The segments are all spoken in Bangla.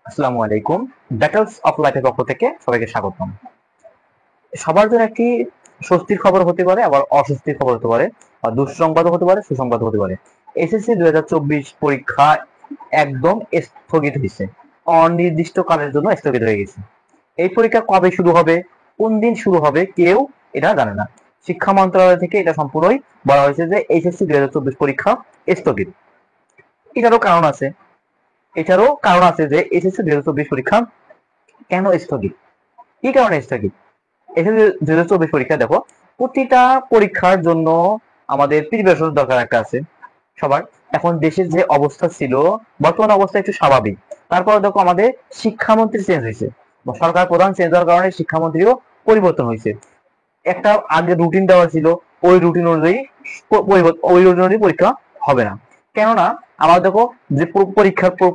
আসসালামু আলাইকুম। ব্যাটলস অফ লাইফের পক্ষ থেকে সবাইকে স্বাগতম। সবার জন্য একটি স্বস্তির খবর হতে পারে, আবার অস্বস্তির খবর হতে পারে, বা দুঃসংবাদও হতে পারে, সুসংবাদও হতে পারে। এসএসসি 2024 পরীক্ষা একদম স্থগিত হয়েছে, অনির্দিষ্ট কালের জন্য স্থগিত হয়ে গেছে। এই পরীক্ষা কবে শুরু হবে, কোন দিন শুরু হবে, কেউ এটা জানে না। শিক্ষা মন্ত্রণালয় থেকে এটা সম্পূর্ণই বলা হয়েছে যে এইচএসসি 2024 পরীক্ষা স্থগিত। এটারও কারণ আছে যে এইচএসসি 2024 পরীক্ষা কেন স্থগিত, কি কারণে স্থগিত। এসএসসি 2024 পরীক্ষা দেখো, প্রতিটা পরীক্ষার জন্য আমাদের প্রিপারেশন দরকার একটা আছে সবার। এখন দেশের যে অবস্থা ছিল, বর্তমান অবস্থা একটু স্বাভাবিক। তারপর দেখো আমাদের শিক্ষামন্ত্রী চেঞ্জ হয়েছে, সরকার প্রধান চেঞ্জ হওয়ার কারণে শিক্ষামন্ত্রীও পরিবর্তন হয়েছে। একটা আগে রুটিন দেওয়া ছিল, ওই রুটিন অনুযায়ী পরীক্ষা হবে না। কেননা আমার দেখো যে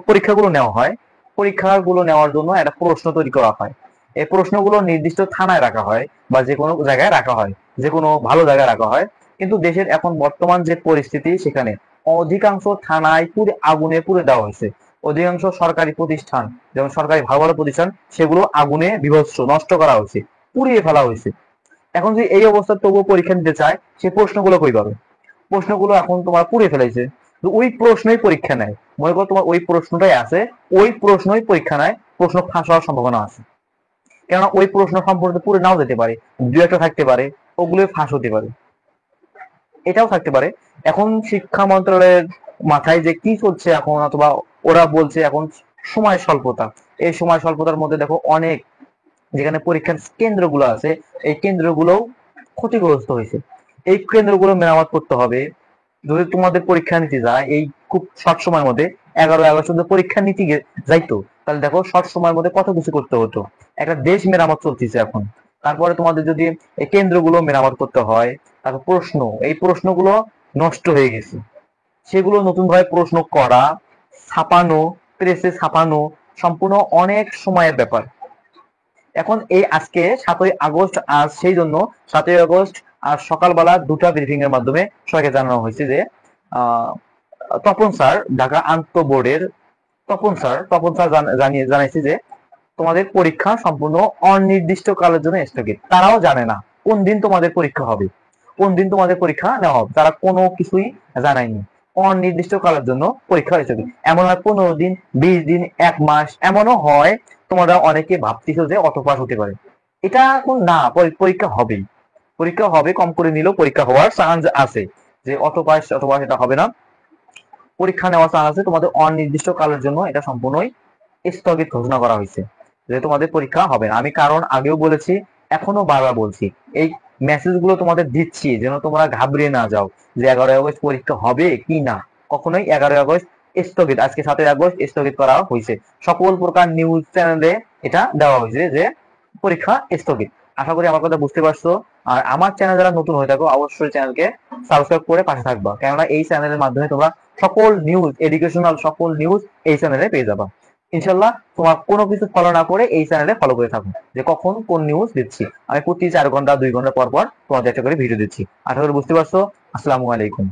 পরীক্ষাগুলো নেওয়া হয়, পরীক্ষাগুলো নেওয়ার জন্য একটা প্রশ্ন তৈরি করা হয়। এই প্রশ্নগুলো নির্দিষ্ট থানায় রাখা হয়, বা যে কোনো জায়গায় রাখা হয়, যে কোনো ভালো জায়গায় রাখা হয়। কিন্তু দেশের এখন বর্তমান যে পরিস্থিতি, সেখানে অধিকাংশ থানায় পুরো আগুনে পুড়ে দেওয়া হয়েছে। অধিকাংশ সরকারি প্রতিষ্ঠান, যেমন সরকারি ভালো ভালো প্রতিষ্ঠান, সেগুলো আগুনে বিভৎস নষ্ট করা হয়েছে, পুড়িয়ে ফেলা হয়েছে। এখন যদি এই অবস্থা তবুও পরীক্ষা নিতে চায়, সে প্রশ্নগুলো কই পাবে? প্রশ্নগুলো এখন তোমার পুড়ে ফেলেছে। তো ওই প্রশ্নই পরীক্ষা নেয়, মনে করো তোমার ওই প্রশ্নটাই আছে, ওই প্রশ্নই পরীক্ষা নেয়, প্রশ্ন ফাঁস হওয়ার সম্ভাবনা আছে। কেননা ওই প্রশ্ন সম্পর্কে পুরো নাও যেতে পারে, দু একটা থাকতে পারে, ওগুলো ফাঁস হতে পারে, এটাও থাকতে পারে। এখন শিক্ষা মন্ত্রণালয়ের মাথায় যে কি চলছে এখন, অথবা ওরা বলছে এখন সময় স্বল্পতা। এই সময় স্বল্পতার মধ্যে দেখো অনেক যেখানে পরীক্ষার কেন্দ্রগুলো আছে, এই কেন্দ্রগুলো ক্ষতিগ্রস্ত হয়েছে। এই কেন্দ্রগুলো মেরামত করতে হবে। যদি তোমাদের পরীক্ষা নিতে যায় এই খুব শর্ট সময়ের মধ্যে, 11ই আগস্ট মধ্যে পরীক্ষা নিতে যাইতো, তাহলে দেখো শর্ট সময়ের মধ্যে কত কিছু করতে হতো। একটা দেশ মেরামত চলতেছে এখন। তারপরে তোমাদের যদি এই কেন্দ্রগুলো মেরামত করতে হয়, তারপর এই প্রশ্নগুলো নষ্ট হয়ে গেছে, সেগুলো নতুন ভাবে প্রশ্ন করা, ছাপানো, প্রেসে ছাপানো, সম্পূর্ণ অনেক সময়ের ব্যাপার। এখন এই আজকে 7ই আগস্ট, আজ সেই জন্য 7ই আগস্ট আজ সকালবেলা দুটা ব্রিফিং এর মাধ্যমে সবাইকে জানানো হয়েছে যে আহ, তপন স্যার, ঢাকা আন্ত বোর্ডের তপন স্যার জানাইছে যে তোমাদের পরীক্ষা সম্পূর্ণ অনির্দিষ্ট কালের জন্য স্থগিত। তারাও জানে না কোন দিন তোমাদের পরীক্ষা হবে, কোন দিন তোমাদের পরীক্ষা নেওয়া হবে, তারা কোনো কিছুই জানায়নি। অনির্দিষ্ট কালের জন্য পরীক্ষা স্থগিত। এমন হয় 15 দিন, 20 দিন, 1 মাস, এমনও হয়। তোমরা অনেকে ভাবতেছো যে অটো পাস হতে পারে, এটা এখন না, পরীক্ষা হবেই। পরীক্ষা হবে, কম করে নিলেও পরীক্ষা হওয়ার চান্স আছে। যে অটো পাস এটা হবে না, পরীক্ষা নেওয়ার চান্স আছে। তোমাদের অনির্দিষ্ট কালের জন্য এটা সম্পূর্ণই স্থগিত ঘোষণা করা হয়েছে, যে তোমাদের পরীক্ষা হবে না। আমি কারণ আগেও বলেছি, এখনো বারবার বলছি, এই মেসেজ গুলো তোমাদের দিচ্ছি যেন তোমরা ঘাবড়িয়ে না যাও যে 11ই আগস্ট পরীক্ষা হবে কি না। কখনোই 11ই আগস্ট স্থগিত, আজকে 7ই আগস্ট স্থগিত করা হয়েছে। সকল প্রকার নিউজ চ্যানেলে এটা দেওয়া হয়েছে যে পরীক্ষা স্থগিত। আশা করি আমার কথা বুঝতে পারছো। আর আমার চ্যানেল যারা নতুন হয়ে থাকো, অবশ্যই চ্যানেলকে সাবস্ক্রাইব করে পাশে থাকবা, কেননা এই চ্যানেলের মাধ্যমে তোমরা সকল নিউজ, এডুকেশনাল সকল নিউজ এই চ্যানেলে পেয়ে যাবা। ইনশাল্লাহ তোমার কোনো কিছু ফলো না করে এই চ্যানেলে ফলো করে থাকো, যে কখন কোন নিউজ দিচ্ছি। আমি প্রতি 4 ঘন্টা 2 ঘন্টা পর পর তোমাদের একটা করে ভিডিও দিচ্ছি। আশা করি বুঝতে পারছো। আসসালামু আলাইকুম।